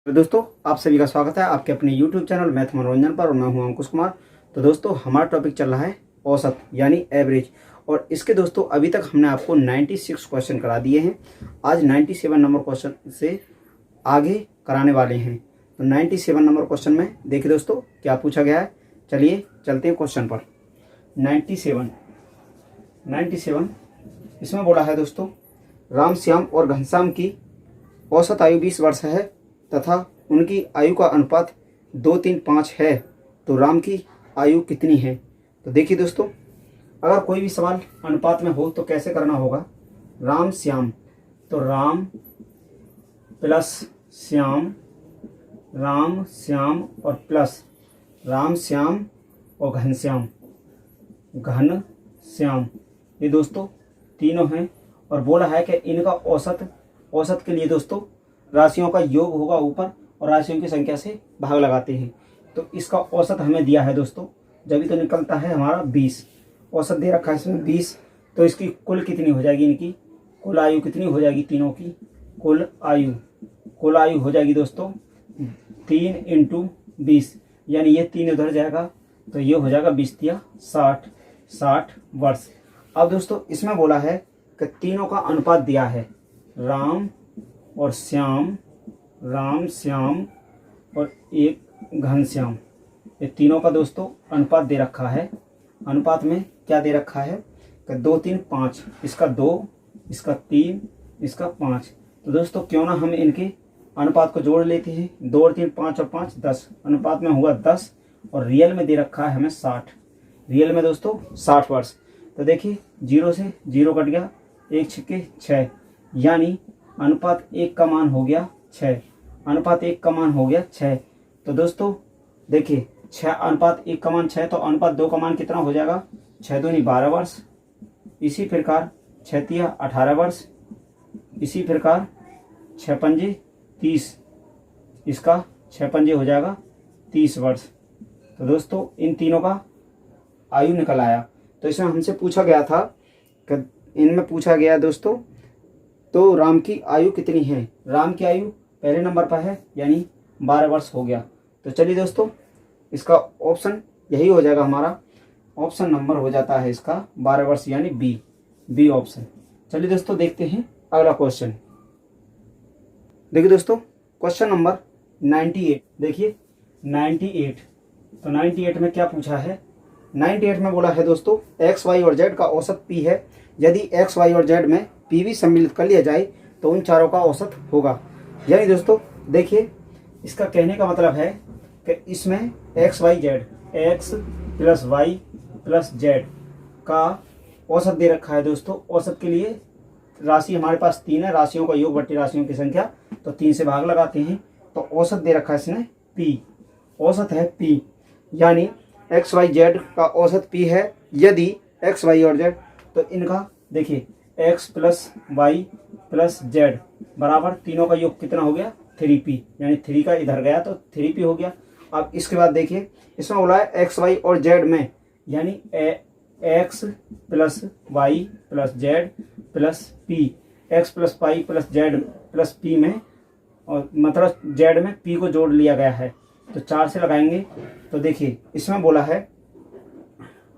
तो दोस्तों आप सभी का स्वागत है आपके अपने YouTube चैनल मैथ मनोरंजन पर और मैं हूं अंकुश कुमार। तो दोस्तों हमारा टॉपिक चल रहा है औसत यानी एवरेज। और इसके दोस्तों अभी तक हमने आपको 96 क्वेश्चन करा दिए हैं। आज 97 नंबर क्वेश्चन से आगे कराने वाले हैं। तो 97 नंबर क्वेश्चन में देखिए दोस्तों क्या पूछा गया है। चलिए चलते हैं क्वेश्चन पर। 97 इसमें बोला है दोस्तों, राम श्याम और घनश्याम की औसत आयु 20 वर्ष है तथा उनकी आयु का अनुपात 2-3-5 है, तो राम की आयु कितनी है। तो देखिए दोस्तों, अगर कोई भी सवाल अनुपात में हो तो कैसे करना होगा। राम श्याम, तो राम प्लस श्याम, राम श्याम और प्लस राम श्याम और घनश्याम, घन श्याम, ये दोस्तों तीनों हैं। और बोला है कि इनका औसत के लिए दोस्तों राशियों का योग होगा ऊपर और राशियों की संख्या से भाग लगाते हैं। तो इसका औसत हमें दिया है दोस्तों, जब भी तो निकलता है हमारा 20। औसत दे रखा है इसमें 20, तो इसकी कुल कितनी हो जाएगी, इनकी कुल आयु कितनी हो जाएगी, तीनों की कुल आयु हो जाएगी दोस्तों 3 × 20, यानी ये 3 उधर जाएगा तो ये हो जाएगा 20 × 60 वर्ष। अब दोस्तों इसमें बोला है कि तीनों का अनुपात दिया है, राम श्याम और एक घनश्याम, ये तीनों का दोस्तों अनुपात दे रखा है। अनुपात में क्या दे रखा है कि 2-3-5, इसका 2, इसका 3, इसका 5। तो दोस्तों क्यों ना हम इनके अनुपात को जोड़ लेते हैं। 2 और 3 5 और 5 10, अनुपात में हुआ 10 और रियल में दे रखा है हमें 60। रियल में दोस्तों 60 वर्ष। तो देखिए 0 से 0 कट गया, 1 छक्के 6, यानी अनुपात 1 का मान हो गया 6। अनुपात 1 का मान हो गया 6। तो दोस्तों देखिए 6 अनुपात 1 का मान 6, तो अनुपात 2 का मान कितना हो जाएगा, 6 दूनी 12 वर्ष। इसी प्रकार 6 तिया 18 वर्ष। इसी प्रकार 6 पंजे 30, इसका 6 पंजे हो जाएगा 30 वर्ष। तो दोस्तों इन तीनों का आयु निकल आया। तो इसमें हमसे पूछा गया था कि इनमें पूछा गया दोस्तों, तो राम की आयु कितनी है। राम की आयु पहले नंबर पर है, यानी 12 वर्ष हो गया। तो चलिए दोस्तों इसका ऑप्शन यही हो जाएगा, हमारा ऑप्शन नंबर हो जाता है इसका 12 वर्ष, यानी बी ऑप्शन। चलिए दोस्तों देखते हैं अगला क्वेश्चन। देखिए दोस्तों क्वेश्चन नंबर 98। देखिए 98, तो 98 में क्या पूछा है। 98 में बोला है दोस्तों, एक्स वाई और जेड का औसत पी है। यदि एक्स वाई और जेड में पी भी सम्मिलित कर लिया जाए तो उन चारों का औसत होगा। यानी दोस्तों देखिए इसका कहने का मतलब है कि इसमें X Y Z, X plus Y plus Z का औसत दे रखा है दोस्तों। औसत के लिए राशि हमारे पास 3 है, राशियों का योग बट्टी राशियों की संख्या, तो 3 से भाग लगाते हैं। तो औसत दे रखा है इसने पी, औसत है पी, यानी एक्स वाई जेड का औसत पी है। यदि एक्स वाई और जेड, तो इनका देखिए X plus Y plus Z बराबर तीनों का योग कितना हो गया 3p, यानी 3 का इधर गया तो 3p हो गया। अब इसके बाद देखिए इसमें बोला है एक्स वाई और जेड में, यानी X plus Y plus Z plus P, X plus Y plus Z plus P में, और मतलब जेड में पी को जोड़ लिया गया है, तो 4 से लगाएंगे। तो देखिए इसमें बोला है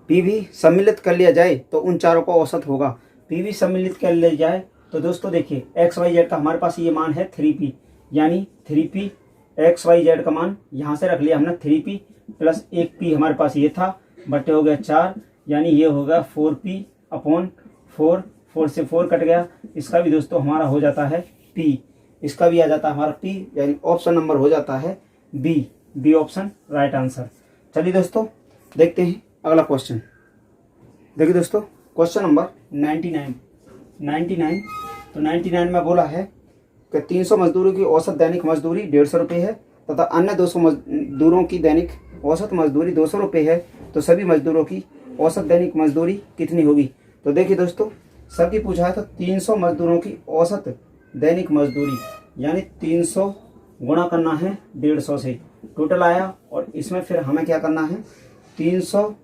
पी भी सम्मिलित कर लिया जाए तो उन चारों का औसत होगा। पी भी सम्मिलित कर लिया जाए तो दोस्तों देखिए एक्स वाई जेड का हमारे पास ये मान है 3p, यानी 3p एक्स वाई जेड का मान यहाँ से रख लिया हमने 3p प्लस 1p हमारे पास ये था, बटे हो गया 4, यानी ये होगा 4p/4। 4 से 4 कट गया, इसका भी दोस्तों हमारा हो जाता है p, इसका भी आ जाता है हमारा p, यानी ऑप्शन नंबर हो जाता है बी ऑप्शन राइट आंसर। चलिए दोस्तों देखते हैं अगला क्वेश्चन। देखिए दोस्तों क्वेश्चन नंबर 99। तो 99 में बोला है कि 300 मजदूरों की औसत दैनिक मजदूरी 150 रुपये है तथा अन्य 200 मजदूरों की दैनिक औसत मजदूरी 200 रुपये है, तो सभी मजदूरों की औसत दैनिक मजदूरी कितनी होगी। तो देखिए दोस्तों सबकी पूछा है, तो 300 मजदूरों की औसत दैनिक मजदूरी, यानी 300 गुणा करना है 150 से, टोटल आया। और इसमें फिर हमें क्या करना है, 300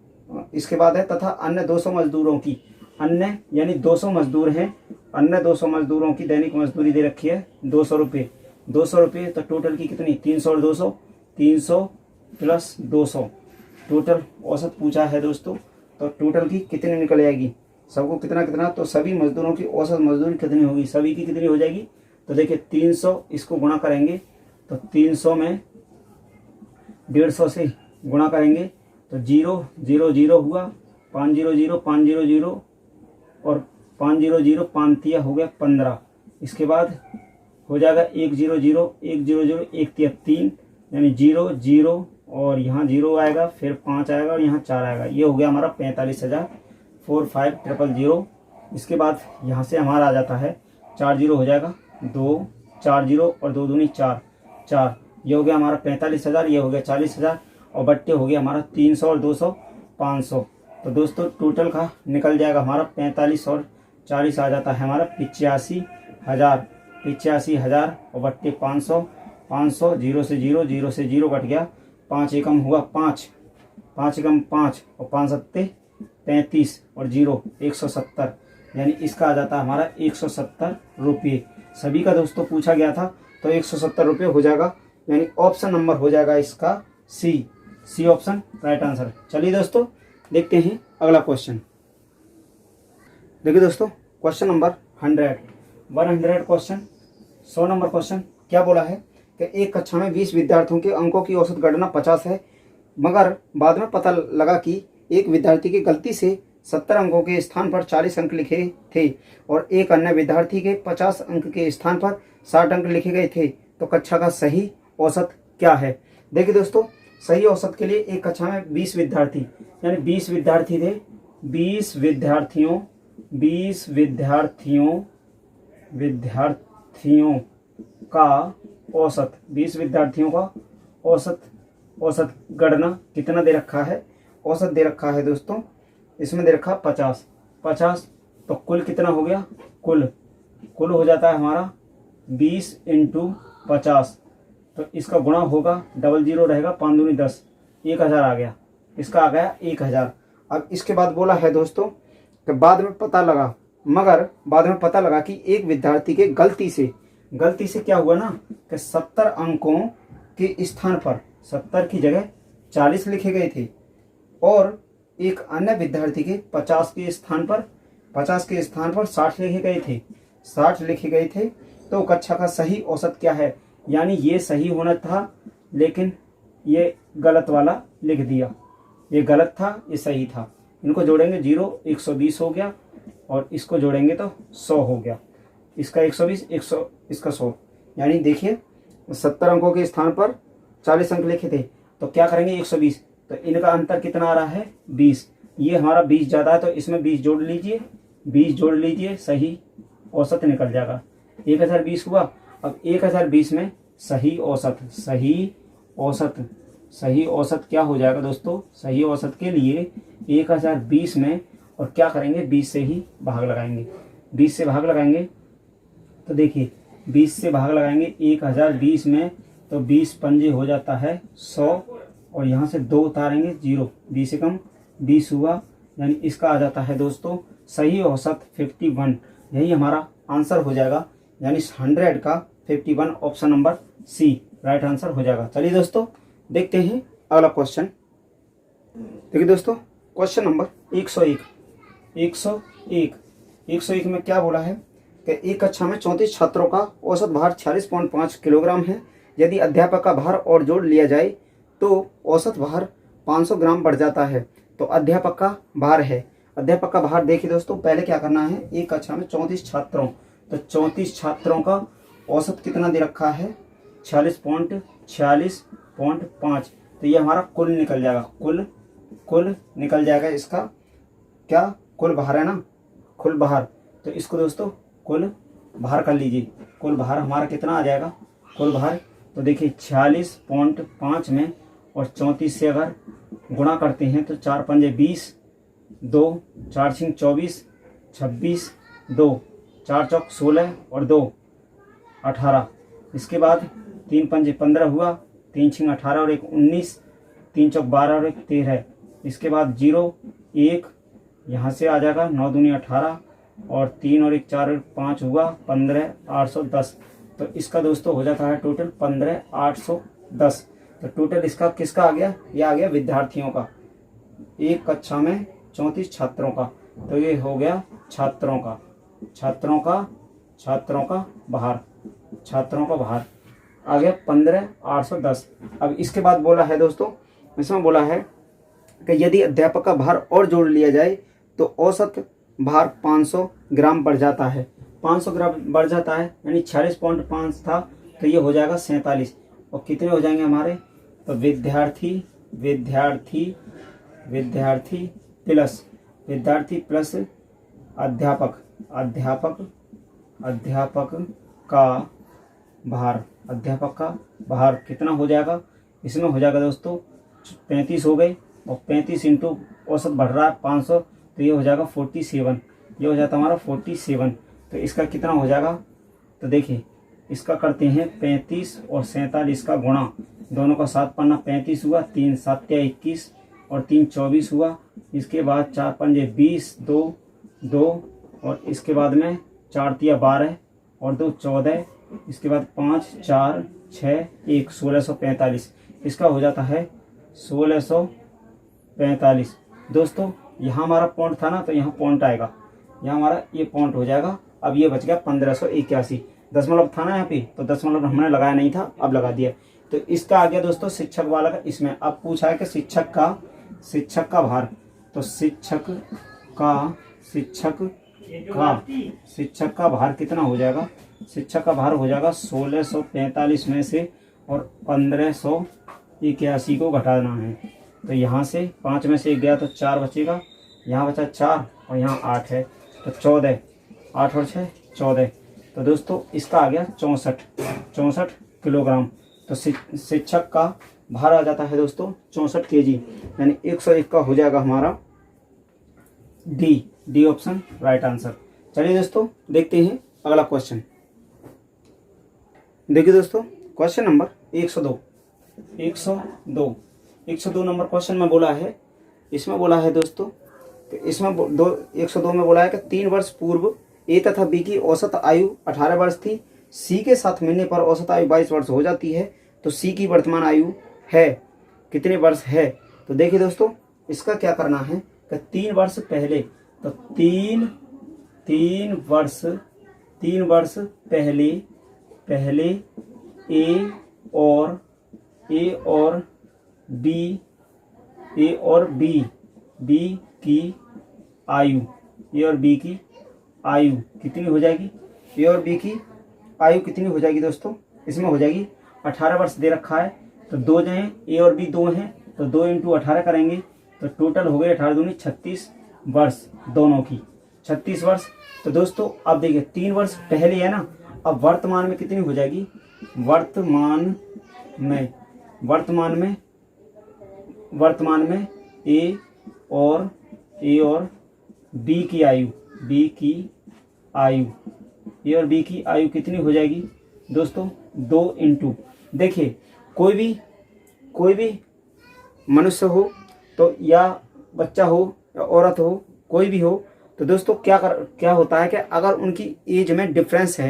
इसके बाद है तथा अन्य 200 मजदूरों की, अन्य यानी 200 मजदूर हैं, अन्य 200 मजदूरों की दैनिक मजदूरी दे रखी है 200 रुपये, 200 रुपये, तो टोटल की कितनी 300 और 200, 300 प्लस 200 टोटल औसत पूछा है दोस्तों। तो टोटल की कितनी निकल जाएगी, सबको कितना कितना, तो सभी मजदूरों की औसत मजदूरी कितनी होगी, सभी की कितनी हो जाएगी। तो देखिए 300 इसको गुणा करेंगे तो 300 में 150 से गुणा करेंगे तो 0 0 0 हुआ, 500 500 और 500 5 तिया हो गया 15। इसके बाद हो जाएगा 100 100 1 तिया 3, यानी 0 0 और यहाँ 0 आएगा, फिर 5 आएगा और यहाँ 4 आएगा। ये हो गया हमारा 45,000 45,000। इसके बाद यहाँ से हमारा आ जाता है 4 0 हो जाएगा 2 4 0 और 2 दूनी 4 4, ये हो गया हमारा 45,000, ये हो गया 40,000 और बट्टे हो गया हमारा 300 और 200 500। तो दोस्तों टोटल का निकल जाएगा हमारा 45 और 40 आ जाता है हमारा 85,000 85,000 और बट्टे 500 500, 0 से 0 0 से 0 कट गया, 5 एकम हुआ 5 5 एकम 5 और 5 सत्ते 35 और 0 170, यानी इसका आ जाता है हमारा 170 रुपये। सभी का दोस्तों पूछा गया था तो 170 रुपये हो जाएगा, यानी ऑप्शन नंबर हो जाएगा इसका सी ऑप्शन राइट आंसर। चलिए दोस्तों देखते हैं अगला क्वेश्चन। देखिए दोस्तों question number 100 question 100 number question क्या बोला है कि एक कक्षा में 20 विद्यार्थियों के अंकों की औसत गणना 50 है, मगर बाद में पता लगा कि एक विद्यार्थी की गलती से 70 अंकों के स्थान पर 40 अंक लिखे थे और एक अन्य विद्यार्थी के 50 अंक के स्थान पर 60 अंक लिखे गए थे, तो कक्षा का सही औसत क्या है। देखिए दोस्तों सही औसत के लिए एक कक्षा में 20 विद्यार्थी यानी 20 विद्यार्थी थे, 20 विद्यार्थियों का औसत 20 विद्यार्थियों का औसत गणना कितना दे रखा है, औसत दे रखा है दोस्तों, इसमें दे रखा 50। तो कुल कितना हो गया, कुल हो जाता है हमारा 20 × 50, तो इसका गुणा होगा 00 रहेगा, 5 दूनी 10, 1000 आ गया, इसका आ गया 1000। अब इसके बाद बोला है दोस्तों कि बाद में पता लगा कि एक विद्यार्थी के गलती से क्या हुआ ना कि 70 अंकों के स्थान पर 70 की जगह 40 लिखे गए थे और एक अन्य विद्यार्थी के 50 के स्थान पर 60 लिखे गए थे, तो कक्षा का सही औसत क्या है। यानी ये सही होना था लेकिन ये गलत वाला लिख दिया, ये गलत था ये सही था। इनको जोड़ेंगे 0 120 हो गया और इसको जोड़ेंगे तो 100 हो गया, इसका 120 100 इसका 100, यानी देखिए 70 अंकों के स्थान पर 40 अंक लिखे थे तो क्या करेंगे 120, तो इनका अंतर कितना आ रहा है 20, ये हमारा 20 ज़्यादा है तो इसमें 20 जोड़ लीजिए, सही औसत निकल जाएगा। 1020 हुआ। अब 1020 में सही औसत क्या हो जाएगा दोस्तों, सही औसत के लिए 1020 में और क्या करेंगे 20 से ही भाग लगाएंगे, 20 से भाग लगाएंगे तो देखिए 20 से भाग लगाएंगे 1020 में तो 20 पंजे हो जाता है 100 और यहाँ से 2 उतारेंगे 0, 20 से कम 20 हुआ, यानी इसका आ जाता है दोस्तों सही औसत 51। यही हमारा आंसर हो जाएगा, यानी 100 का 51 option number C right answer हो जाएगा। चलिए दोस्तों देखते हैं अगला क्वेश्चन। देखिए दोस्तों क्वेश्चन नंबर 101 में क्या बोला है कि एक कक्षा में 34 छात्रों का औसत भार 46.5 किलोग्राम है। यदि अध्यापक का भार और जोड़ लिया जाए तो औसत भार 500 ग्राम बढ़ जाता है। तो अध्यापक का भार देखिए दोस्तों, पहले क्या करना है, एक कक्षा में 34 छात्रों, तो 34 छात्रों का औसत कितना दे रखा है 46.5, तो ये हमारा कुल निकल जाएगा, कुल निकल जाएगा। इसका क्या कुल भार है ना, कुल भार, तो इसको दोस्तों कुल भार कर लीजिए। कुल भार हमारा कितना आ जाएगा, कुल भार तो देखिए 46.5 में और 34 से अगर गुणा करते हैं तो 4 पंजे 20, 2 4 छिंग 24, 26, 2 4 चौक 16 और 2 18। इसके बाद 3 पंजे 15 हुआ, 3 छिंग 18 और 1 19, 3 चौक 12 और 1 13। इसके बाद 0 1 यहाँ से आ जाएगा, 9 दूनी 18 और 3 और 1 4 और 5 हुआ 15, 810। तो इसका दोस्तों हो जाता है टोटल 15,810। तो टोटल इसका किसका आ गया, ये आ गया विद्यार्थियों का, एक कक्षा में 34 छात्रों का। तो ये हो गया छात्रों का भार आ गया 15,810। अब इसके बाद बोला है दोस्तों, इसमें बोला है कि यदि अध्यापक का भार और जोड़ लिया जाए तो औसत भार 500 ग्राम बढ़ जाता है। 500 ग्राम बढ़ जाता है, यानी 46.5 था, तो ये हो जाएगा 47। और कितने हो जाएंगे हमारे, तो विद्यार्थी प्लस अध्यापक का भार कितना हो जाएगा, इसमें हो जाएगा दोस्तों 35 हो गए, और 35 इंटू औसत बढ़ रहा है 500, तो ये हो जाएगा 47। ये हो जाता है हमारा 47। तो इसका कितना हो जाएगा, तो देखिए इसका करते हैं 35 और 47 का गुणा, दोनों का 7 पन्ना 35 हुआ, 3 7 21 और 3 24 हुआ। इसके बाद 4 पंजे 20, 2 और इसके बाद में 4 तिया 12 और 2 14, इसके बाद 5 4 6 1 1645। इसका हो जाता है 1645। दोस्तों यहाँ हमारा पॉइंट था ना, तो यहाँ पॉइंट आएगा, यहाँ हमारा ये पॉइंट हो जाएगा। अब ये बच गया 1581। दशमलव था ना यहाँ पे, तो दशमलव हमने लगाया नहीं था, अब लगा दिया। तो इसका आ गया दोस्तों शिक्षक वाला का। इसमें अब पूछा है कि शिक्षक का भार, तो शिक्षक का भार कितना हो जाएगा, शिक्षक का भार हो जाएगा 1645 में से और 1581 को घटाना है। तो यहाँ से 5 में से 1 गया तो 4 बचेगा, यहाँ बचा 4 और यहाँ 8 है, तो 14, 8 और 6 14। तो दोस्तों इसका आ गया 64 किलोग्राम। तो शिक्षक का भार आ जाता है दोस्तों 64 kg, यानी 101 का हो जाएगा हमारा डी ऑप्शन राइट आंसर। चलिए दोस्तों देखते हैं अगला क्वेश्चन। देखिए दोस्तों क्वेश्चन नंबर 102 नंबर क्वेश्चन में बोला है, इसमें बोला है दोस्तों, इसमें 102 में बोला है कि 3 वर्ष पूर्व ए तथा बी की औसत आयु 18 वर्ष थी, सी के साथ मिलने पर औसत आयु 22 वर्ष हो जाती है, तो सी की वर्तमान आयु है कितने वर्ष है। तो देखिए दोस्तों इसका क्या करना है कि 3 वर्ष पहले, तो 3 वर्ष पहले ए और बी की आयु कितनी हो जाएगी, ए और बी की आयु कितनी हो जाएगी दोस्तों, इसमें हो जाएगी 18 वर्ष दे रखा है, तो 2 जाए ए और बी 2 हैं, तो 2 इंटू 18 करेंगे, तो टोटल हो गए 18 दूनी 36 वर्ष, दोनों की 36 वर्ष। तो दोस्तों अब देखिए 3 वर्ष पहले है ना, अब वर्तमान में कितनी हो जाएगी, वर्तमान में ए और बी की आयु ए और बी की आयु कितनी हो जाएगी दोस्तों, 2 इंटू, देखिए कोई भी मनुष्य हो तो या बच्चा हो या औरत हो, कोई भी हो, तो दोस्तों क्या होता है कि अगर उनकी एज में डिफरेंस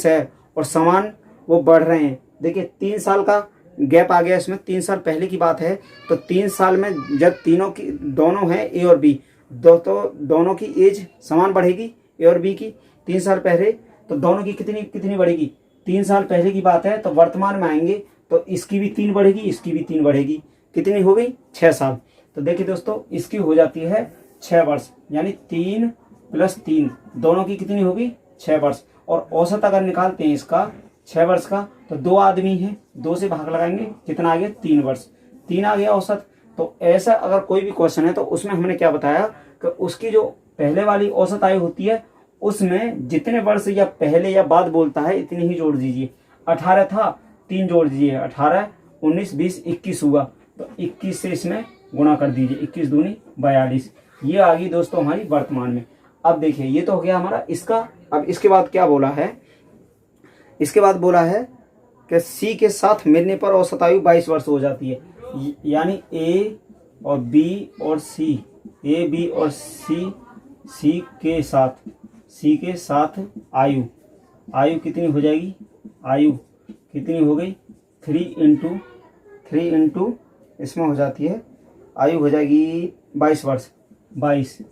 है और समान वो बढ़ रहे हैं, देखिए 3 साल का गैप आ गया इसमें, 3 साल पहले की बात है, तो 3 साल में जब दोनों हैं ए और बी, तो दोनों की एज समान बढ़ेगी ए और बी की 3 साल पहले, तो दोनों की कितनी बढ़ेगी, 3 साल पहले की बात है, तो वर्तमान में आएंगे तो इसकी भी 3 बढ़ेगी, इसकी भी 3 बढ़ेगी, कितनी हो गई 6 साल। तो देखिए दोस्तों इसकी हो जाती है 6 वर्ष, यानी 3 + 3 दोनों की कितनी होगी 6 वर्ष। और औसत अगर निकालते हैं इसका 6 वर्ष का, तो 2 आदमी हैं, 2 से भाग लगाएंगे, कितना आ गया 3 वर्ष, 3 आ गया औसत। तो ऐसा अगर कोई भी क्वेश्चन है तो उसमें हमने क्या बताया कि उसकी जो पहले वाली औसत आयु होती है उसमें जितने वर्ष या पहले या बाद बोलता है इतनी ही जोड़ दीजिए। 18 था, 3 जोड़ दीजिए, 18 19 20 21 हुआ, तो 21 से इसमें गुणा कर दीजिए, 21 दूनी 42। ये आ गई दोस्तों हमारी वर्तमान में। अब देखिए ये तो हो गया हमारा इसका। अब इसके बाद क्या बोला है, इसके बाद बोला है कि सी के साथ मिलने पर औसत आयु 22 वर्ष हो जाती है, यानी ए और बी और सी, ए बी और सी के साथ आयु कितनी हो जाएगी, आयु कितनी हो गई 3 इंटू इसमें हो जाती है, आयु हो जाएगी 22 वर्ष, 22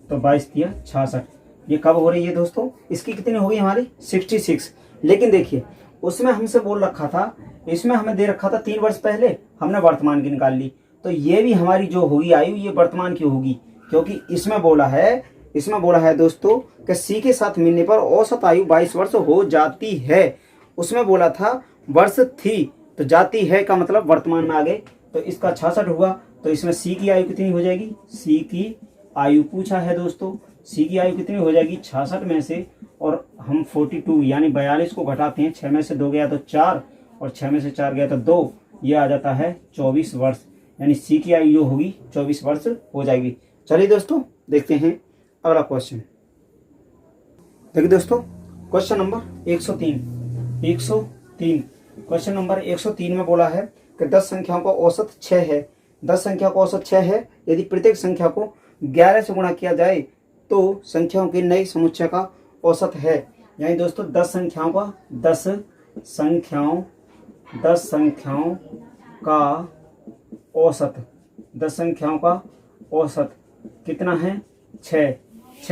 तो 22 दिया 66। ये कब हो रही है दोस्तों, इसकी कितनी हो गई हमारी 66। लेकिन देखिए उसमें हमसे बोल रखा था, इसमें हमें दे रखा था 3 वर्ष पहले, हमने वर्तमान की निकाल ली, तो ये भी हमारी जो होगी आयु ये वर्तमान की होगी, क्योंकि इसमें बोला है दोस्तों कि सी के साथ मिलने पर औसत आयु 22 वर्ष हो जाती है। उसमें बोला था वर्ष थी, तो जाती है का मतलब वर्तमान में आ गए, तो इसका 66 हुआ, तो इसमें सी की आयु कितनी हो जाएगी, सी की आयु पूछा है दोस्तों, सी की आयु कितनी हो जाएगी 66 में से, और हम 42 यानी 42 को घटाते हैं, 6 में से 2 गया तो 4 और 6 में से 4 गया तो 2, ये आ जाता है 24 वर्ष, यानी सी की आयु जो होगी 24 वर्ष हो जाएगी। चलिए दोस्तों देखते हैं अगला क्वेश्चन। देखिए दोस्तों क्वेश्चन नंबर 103 क्वेश्चन नंबर 103 में बोला है कि 10 संख्याओं का औसत 6 है, 10 संख्या का औसत 6 है, यदि प्रत्येक संख्या को 11 से गुणा किया जाए तो संख्याओं के नए समुच्चय का औसत है। यानी दोस्तों 10 संख्याओं का औसत कितना है, 6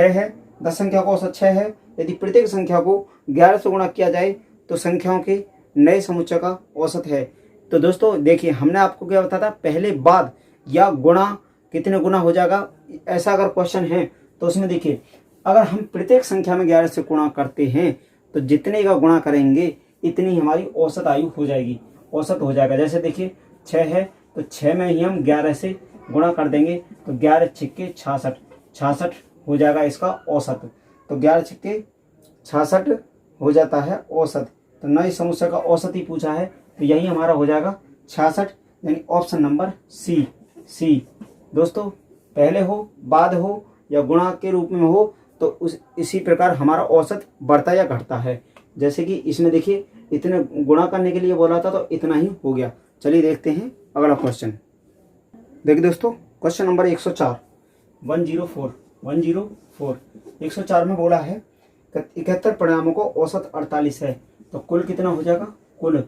है, 10 संख्या का औसत 6 है, यदि प्रत्येक संख्या को 11 से गुणा किया जाए तो संख्याओं के नए समुच्चय का औसत है। तो दोस्तों देखिए हमने आपको क्या बताया था, पहले बाद या गुणा कितने गुना हो जाएगा, ऐसा अगर क्वेश्चन है तो उसमें देखिए अगर हम प्रत्येक संख्या में 11 से गुणा करते हैं तो जितने का गुणा करेंगे इतनी हमारी औसत आयु हो जाएगी, औसत हो जाएगा। जैसे देखिए 6 है तो 6 में ही हम 11 से गुणा कर देंगे तो 11 छिक्के 66 हो जाएगा इसका औसत, तो 11 छिक्के 66 हो जाता है औसत। तो नई समुच्चय का औसत ही पूछा है, तो यही हमारा हो जाएगा 66, यानी ऑप्शन नंबर सी। दोस्तों पहले हो, बाद हो या गुणा के रूप में हो तो इसी प्रकार हमारा औसत बढ़ता या घटता है। जैसे कि इसमें देखिए इतने गुणा करने के लिए बोला था तो इतना ही हो गया। चलिए देखते हैं अगला क्वेश्चन। देखिए दोस्तों क्वेश्चन नंबर 104 104 में बोला है 71 परिणामों को औसत 48 है, तो कुल कितना हो जाएगा, कुल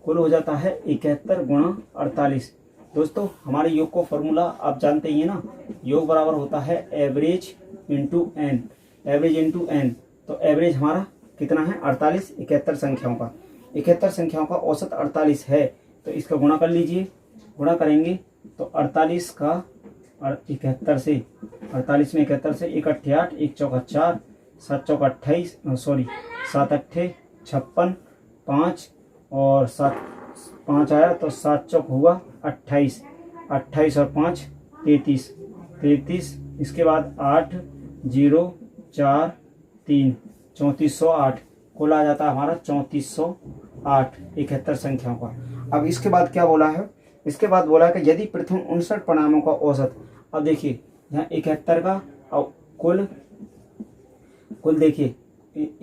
हो जाता है 71 गुणा 48। दोस्तों हमारे योग को फॉर्मूला आप जानते ही है ना, योग बराबर होता है एवरेज इंटू एन, तो एवरेज हमारा कितना है 48, 71 संख्याओं का औसत 48 है, तो इसका गुणा कर लीजिए, गुणा करेंगे तो 48 का 71 से, 48 में 71 से 1 8 8, 1 चौका 4, 7 चौका 28, 7 8 56, 5 और 7 5 आया तो 7 चौक हुआ 28 और 5 33, इसके बाद 8 0 4 3 3408, कुल आ जाता है हमारा 3408 71 संख्याओं का। अब इसके बाद क्या बोला है, इसके बाद बोला है कि यदि प्रथम 59 परिणामों का औसत, अब देखिए यहाँ 71 का और कुल देखिए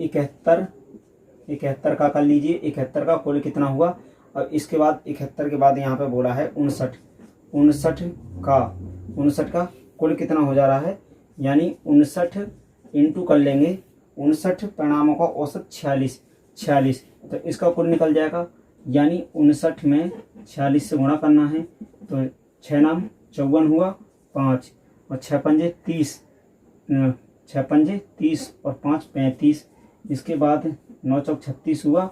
71 का कर लीजिए, 71 का कुल कितना हुआ। अब इसके बाद 71 के बाद यहाँ पे बोला है 59 का कुल कितना हो जा रहा है, यानी 59 इंटू कर लेंगे 59 परिणामों का औसत 46, तो इसका कुल निकल जाएगा, यानी 59 में 46 से गुणा करना है, तो 6 नाम 54 हुआ, 5 और 6 पंजे 30 और 5 35, इसके बाद 9 चौक 36 हुआ,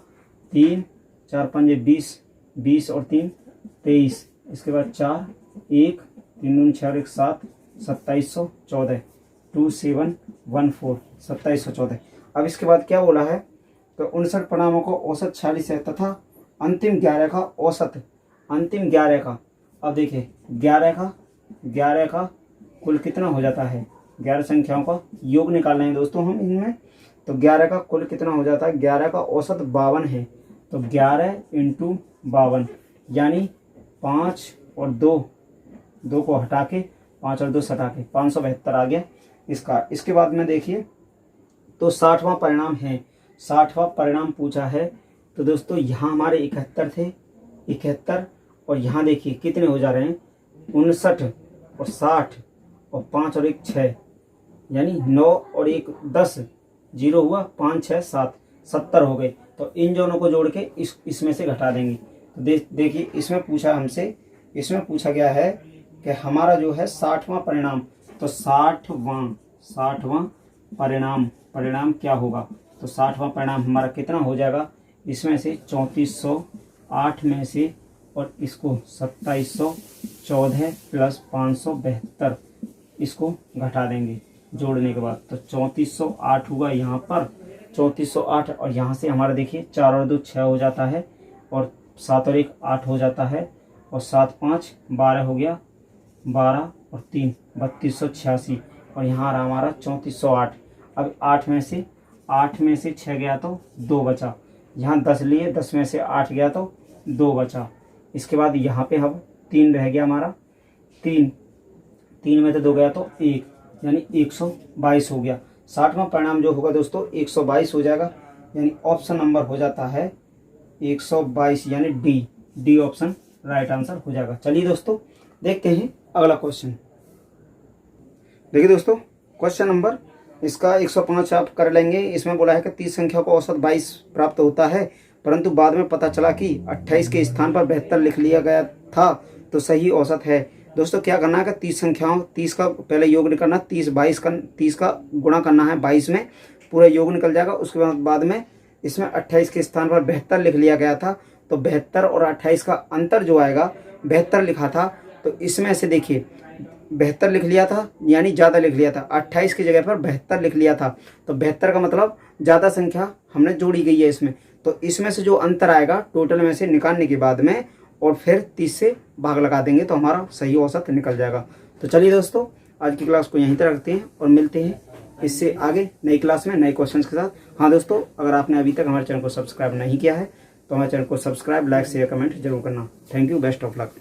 3 4 पंजे 20 और 3 23, इसके बाद 4 1 3 दूनी 6 और 1 7, 2714 2714 2714। अब इसके बाद क्या बोला है, तो 59 परिणामों को औसत 46 है तथा अंतिम 11 का औसत, अंतिम 11 का, अब देखिए 11 का कुल कितना हो जाता है, 11 संख्याओं का योग निकालना है दोस्तों हम इनमें, तो 11 का कुल कितना हो जाता है, 11 का औसत 52 है, तो 11 इंटू 52 यानी 5 और 2 को हटा के 5 और 2 हटा के 572 आ गया इसका। इसके बाद में देखिए तो 60वां परिणाम है, 60वां परिणाम पूछा है, तो दोस्तों यहाँ हमारे 71 थे, 71 और यहाँ देखिए कितने हो जा रहे हैं 59 और 60 और 5 और 1 6, यानी 9 और 1 10, 0 हुआ 5 6 7, 70 हो गए। तो इन दोनों को जोड़ के इसमें से घटा देंगे। तो देखिए इसमें पूछा हमसे, इसमें पूछा गया है कि हमारा जो है 60वां परिणाम, तो 60वां परिणाम क्या होगा। तो 60वां परिणाम हमारा कितना हो जाएगा, इसमें से 3408 में से और इसको 2714 प्लस 572 इसको घटा देंगे जोड़ने के बाद। तो 3408 हुआ यहाँ पर, 3408 और यहाँ से हमारा देखिए 4 और 2 6 हो जाता है और 7 और 1 8 हो जाता है और 7 5 12 हो गया, 12 और 3 3286 और यहाँ रहा हमारा 3408। अब 8 में से 6 गया तो 2 बचा, यहाँ 10 लिए 10 में से 8 गया तो 2 बचा। इसके बाद यहाँ पे अब 3 रह गया हमारा, 3 में से 2 गया तो 1, यानी 122 हो गया। 60वां परिणाम जो होगा दोस्तों 122 हो जाएगा, यानी ऑप्शन नंबर हो जाता है 122, यानी डी ऑप्शन राइट आंसर हो जाएगा। चलिए दोस्तों देखते हैं अगला क्वेश्चन। देखिए दोस्तों क्वेश्चन नंबर इसका 105 आप कर लेंगे। इसमें बोला है कि 30 संख्या को औसत 22 प्राप्त होता है, परंतु बाद में पता चला कि 28 के स्थान पर 72 लिख लिया गया था, तो सही औसत है। दोस्तों क्या करना है कि 30 संख्याओं 30 का पहले योग करना, 30 का गुणा करना है 22 में, पूरा योग निकल जाएगा। उसके बाद में इसमें 28 के स्थान पर 72 लिख लिया गया था, तो 72 और 28 का अंतर जो आएगा 72 लिखा था, तो इसमें से देखिए 72 लिख लिया था यानी ज़्यादा लिख लिया था, 28 की जगह पर 72 लिख लिया था, तो 72 का मतलब ज़्यादा संख्या हमने जोड़ी गई है इसमें। तो इसमें से जो अंतर आएगा टोटल में से निकालने के बाद में और फिर 30 से भाग लगा देंगे तो हमारा सही औसत निकल जाएगा। तो चलिए दोस्तों आज की क्लास को यहीं तक रखते हैं और मिलते हैं इससे आगे नई क्लास में नए क्वेश्चंस के साथ। हाँ दोस्तों, अगर आपने अभी तक हमारे चैनल को सब्सक्राइब नहीं किया है तो हमारे चैनल को सब्सक्राइब, लाइक, शेयर, कमेंट जरूर करना। Thank you, best of luck.